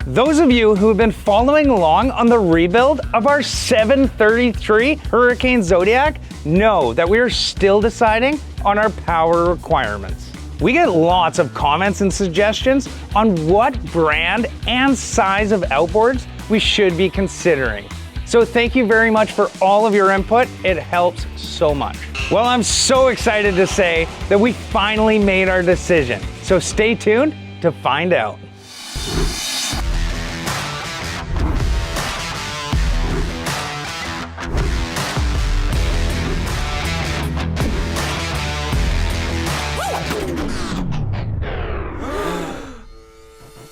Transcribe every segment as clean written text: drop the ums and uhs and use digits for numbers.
Those of you who have been following along on the rebuild of our 733 Hurricane Zodiac know that we are still deciding on our power requirements. We get lots of comments and suggestions on what brand and size of outboards we should be considering. So thank you very much for all of your input. It helps so much. Well, I'm so excited to say that we finally made our decision. So stay tuned to find out.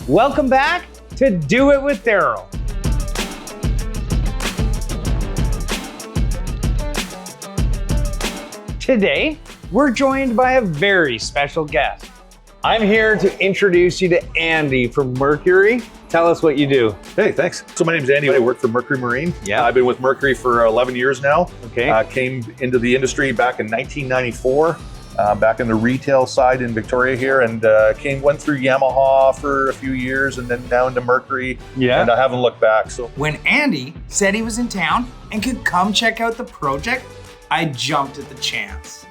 Welcome back to Do It with Darryl. Today, we're joined by a very special guest. I'm here to introduce you to Andy from Mercury. Tell us what you do. Hey, thanks. So my name's Andy. I work for Mercury Marine. Yeah. I've been with Mercury for 11 years now. Okay. Came into the industry back in 1994. Back in the retail side in Victoria here, and went through Yamaha for a few years, and then down to Mercury. Yeah. And I haven't looked back. So when Andy said he was in town and could come check out the project, I jumped at the chance.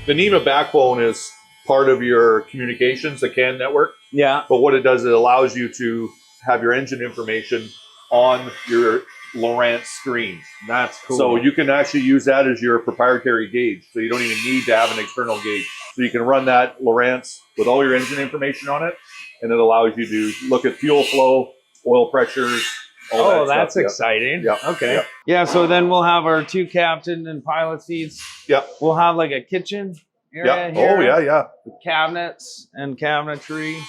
the NEMA backbone is part of your communications, the CAN network. Yeah. But what it does, it allows you to have your engine information on your Lowrance screen. That's cool. So you can actually use that as your proprietary gauge. So you don't even need to have an external gauge. So you can run that Lowrance with all your engine information on it, and it allows you to look at fuel flow, oil pressures, all that stuff. That's exciting. Yeah. Okay. Yeah. Yeah, so then we'll have our two captain and pilot seats. Yeah. We'll have like a kitchen area Yeah. here. Oh, yeah, yeah. With cabinets and cabinetry.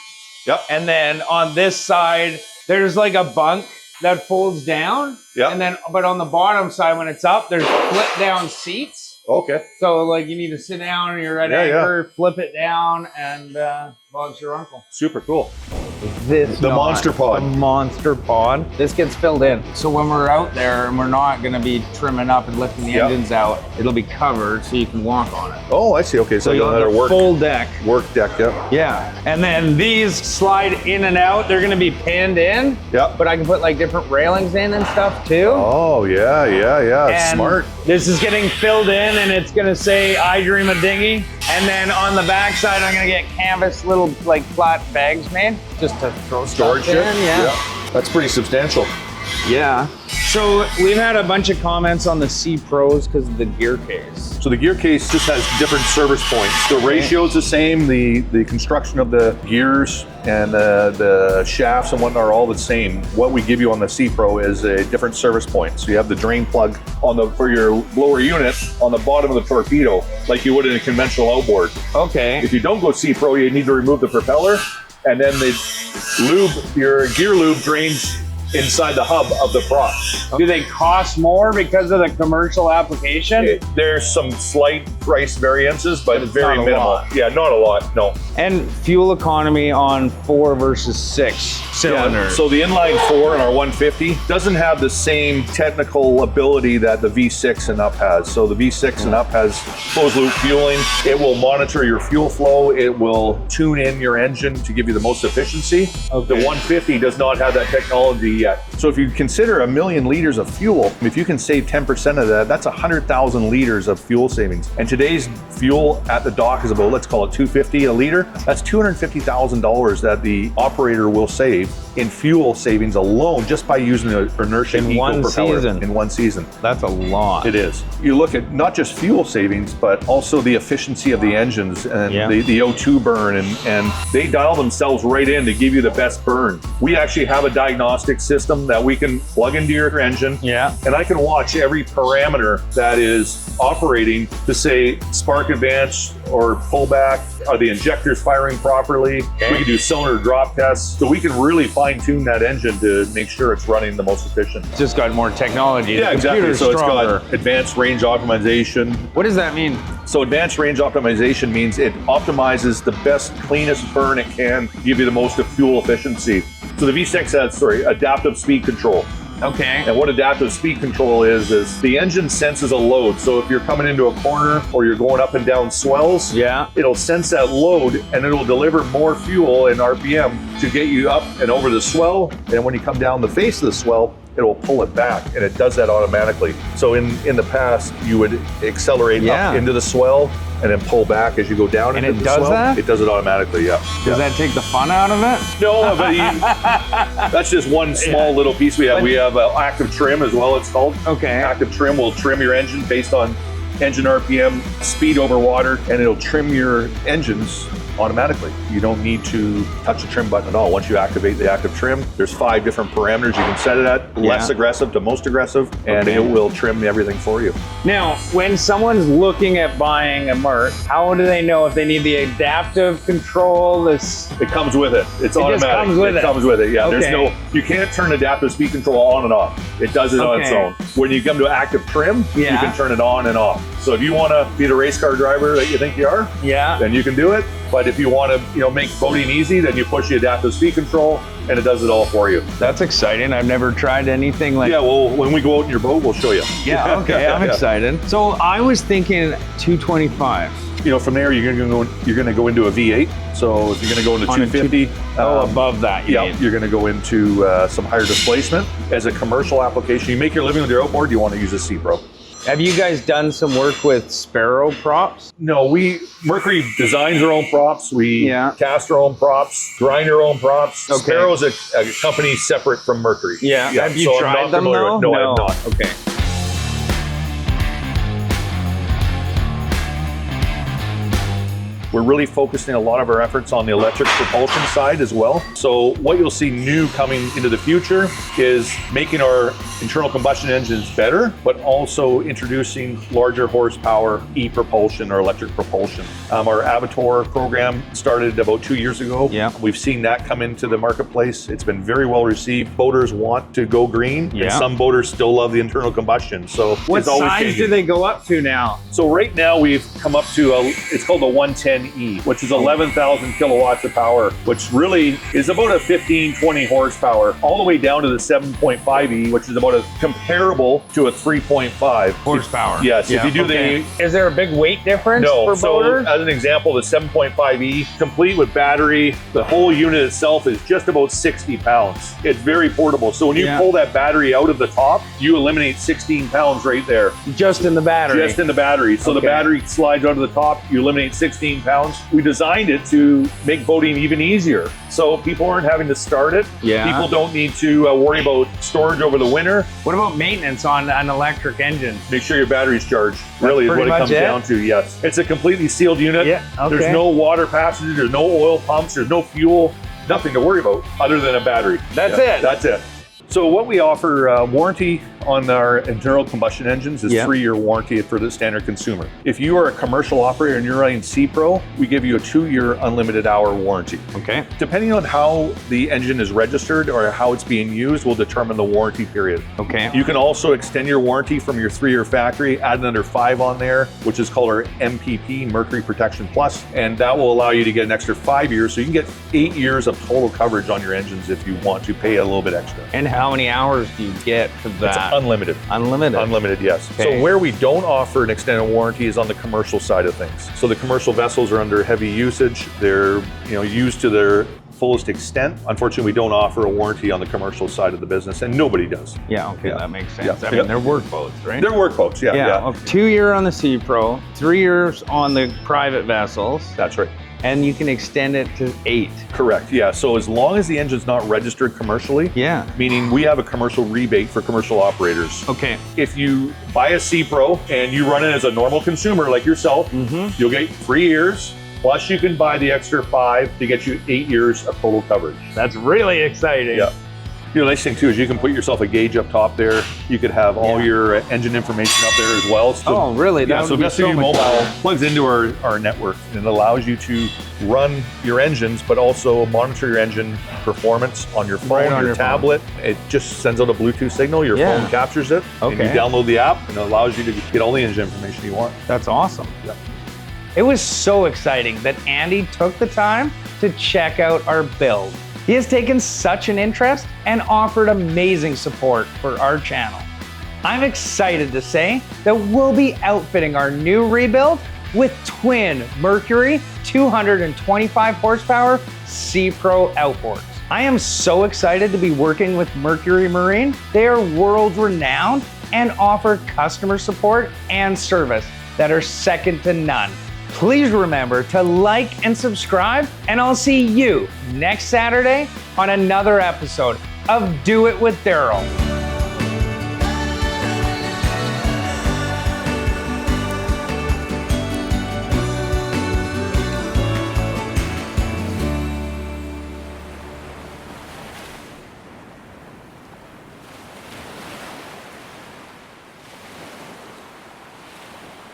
Yep. And then on this side, there's like a bunk that folds down. Yeah. And then, but on the bottom side, when it's up, there's flip down seats. Okay. So like you need to sit down and you're at anchor, flip it down, and well, it's your uncle. Super cool. This The monster pod. The monster pod. This gets filled in. So when we're out there and we're not going to be trimming up and lifting the engines out, it'll be covered so you can walk on it. Oh, I see. Okay, so you'll have a full deck. Work deck, yeah. Yeah. And then these slide in and out. They're going to be pinned in. Yeah. But I can put like different railings in and stuff too. Oh, yeah, yeah, yeah. And smart. This is getting filled in and it's going to say, I dream a dinghy. And then on the back side, I'm going to get canvas little like flat bags made just to throw Storage stuff in. ship? Yeah. That's pretty substantial. Yeah. So we've had a bunch of comments on the C Pros because of the gear case. So the gear case just has different service points. The ratio is the same. The construction of the gears and the shafts and whatnot are all the same. What we give you on the C Pro is a different service point. So you have the drain plug for your blower unit on the bottom of the torpedo, like you would in a conventional outboard. Okay. If you don't go C Pro, you need to remove the propeller, and then the lube, your gear lube drains inside the hub of the prop. Do they cost more because of the commercial application? There's some slight price variances, but it's very not a minimal. lot. Yeah, not a lot, no. And fuel economy on 4 versus 6 cylinders. Yeah, so the inline 4 in our 150 doesn't have the same technical ability that the V6 and up has. So the V6 and up has closed loop fueling. It will monitor your fuel flow. It will tune in your engine to give you the most efficiency. Okay. The 150 does not have that technology yet. So if you consider 1 million liters of fuel, if you can save 10% of that, that's 100,000 liters of fuel savings. And today's fuel at the dock is about, let's call it $2.50 a liter. That's $250,000 that the operator will save in fuel savings alone just by using the inertia In eco one propeller season. in one season. That's a lot. It is. You look at not just fuel savings, but also the efficiency of the engines and the O2 burn, and they dial themselves right in to give you the best burn. We actually have a diagnostic system that we can plug into your engine, and I can watch every parameter that is operating to say spark advance or pullback. Are the injectors firing properly? We can do cylinder drop tests, so we can really fine-tune that engine to make sure it's running the most efficient. It's just got more technology. Yeah, The exactly. computer's So stronger. it's got advanced range optimization. What does that mean? So advanced range optimization means it optimizes the best, cleanest burn it can, give you the most fuel efficiency. So the V6 has, adaptive speed control. Okay. And what adaptive speed control is the engine senses a load. So if you're coming into a corner or you're going up and down swells, it'll sense that load and it'll deliver more fuel in RPM to get you up and over the swell. And when you come down the face of the swell, it will pull it back, and it does that automatically. So in the past, you would accelerate up into the swell and then pull back as you go down into the swell. And it does that? It does it automatically, yeah. Does that take the fun out of it? No, but that's just one small little piece we have. We have active trim as well, it's called. Okay. Active trim will trim your engine based on engine RPM, speed over water, and it'll trim your engines automatically. You don't need to touch the trim button at all. Once you activate the active trim, there's 5 different parameters you can set it at, less aggressive to most aggressive, and it will trim everything for you. Now, when someone's looking at buying a Merc, how do they know if they need the adaptive control? It comes with it. It's automatic. Just comes with it. Comes with it, yeah. Okay. There's you can't turn adaptive speed control on and off. It does it on its own. When you come to active trim, you can turn it on and off. So if you want to be the race car driver that you think you are, then you can do it. But if you want to, make boating easy, then you push the adaptive speed control, and it does it all for you. That's exciting. I've never tried anything like. Yeah, well, when we go out in your boat, we'll show you. Yeah, okay, I'm excited. So I was thinking 225. From there you're gonna go into a V8. So if you're gonna go into 250, above that, you're gonna go into some higher displacement. As a commercial application, you make your living with your outboard, you want to use a C-Pro. Have you guys done some work with Sparrow props? No, Mercury designs our own props. We cast our own props, grind our own props. Okay. Sparrow's a company separate from Mercury. Yeah. Have you tried them though? No, I have not. Okay. We're really focusing a lot of our efforts on the electric propulsion side as well. So what you'll see new coming into the future is making our internal combustion engines better, but also introducing larger horsepower e-propulsion or electric propulsion. Our Avatar program started about 2 years ago. Yeah. We've seen that come into the marketplace. It's been very well received. Boaters want to go green, and some boaters still love the internal combustion. So what size do they go up to now? So right now we've come up to it's called the 110E, which is 11,000 kilowatts of power, which really is about a 15-20 horsepower, all the way down to the 7.5E, which is about comparable to a 3.5 horsepower. Yes. If you do is there a big weight difference for boaters? As an example, the 7.5E, complete with battery, the whole unit itself is just about 60 pounds. It's very portable. So when you pull that battery out of the top, you eliminate 16 pounds right there. Just in the battery? Just in the battery. So the battery slides out of the top, you eliminate 16 pounds. We designed it to make boating even easier. So people aren't having to start it. Yeah. People don't need to worry about storage over the winter. What about maintenance on an electric engine? Make sure your battery's charged. Really is what it comes down to, yes. It's a completely sealed unit. Yeah, okay. There's no water passages, there's no oil pumps, there's no fuel, nothing to worry about other than a battery. That's it? That's it. So what we offer warranty on our internal combustion engines is 3-year warranty for the standard consumer. If you are a commercial operator and you're running C-Pro, we give you a 2-year unlimited hour warranty. Okay. Depending on how the engine is registered or how it's being used will determine the warranty period. Okay. You can also extend your warranty from your 3-year factory, add another 5 on there, which is called our MPP, Mercury Protection Plus, and that will allow you to get an extra 5 years. So you can get 8 years of total coverage on your engines if you want to pay a little bit extra. And how many hours do you get for that? It's unlimited. Unlimited? Unlimited, yes. Okay. So where we don't offer an extended warranty is on the commercial side of things. So the commercial vessels are under heavy usage. They're used to their fullest extent. Unfortunately, we don't offer a warranty on the commercial side of the business, and nobody does. Yeah, okay, that makes sense. I mean, they're work boats, right? They're work boats, yeah. 2 year on the C-Pro, 3 years on the private vessels. That's right. And you can extend it to 8. Correct, yeah. So as long as the engine's not registered commercially, meaning we have a commercial rebate for commercial operators. Okay. If you buy a C-Pro and you run it as a normal consumer like yourself, you'll get 3 years, plus you can buy the extra 5 to get you 8 years of total coverage. That's really exciting. Yeah. The nice thing too is you can put yourself a gauge up top there. You could have all your engine information up there as well. So, really? Yeah, so Vestige Mobile plugs into our network, and it allows you to run your engines, but also monitor your engine performance on your phone, your tablet. It just sends out a Bluetooth signal. Your phone captures it, and you download the app, and it allows you to get all the engine information you want. That's awesome. Yeah. It was so exciting that Andy took the time to check out our build. He has taken such an interest and offered amazing support for our channel. I'm excited to say that we'll be outfitting our new rebuild with twin Mercury 225 horsepower C-Pro outboards. I am so excited to be working with Mercury Marine. They are world renowned and offer customer support and service that are second to none. Please remember to like and subscribe, and I'll see you next Saturday on another episode of Do It with Darryl.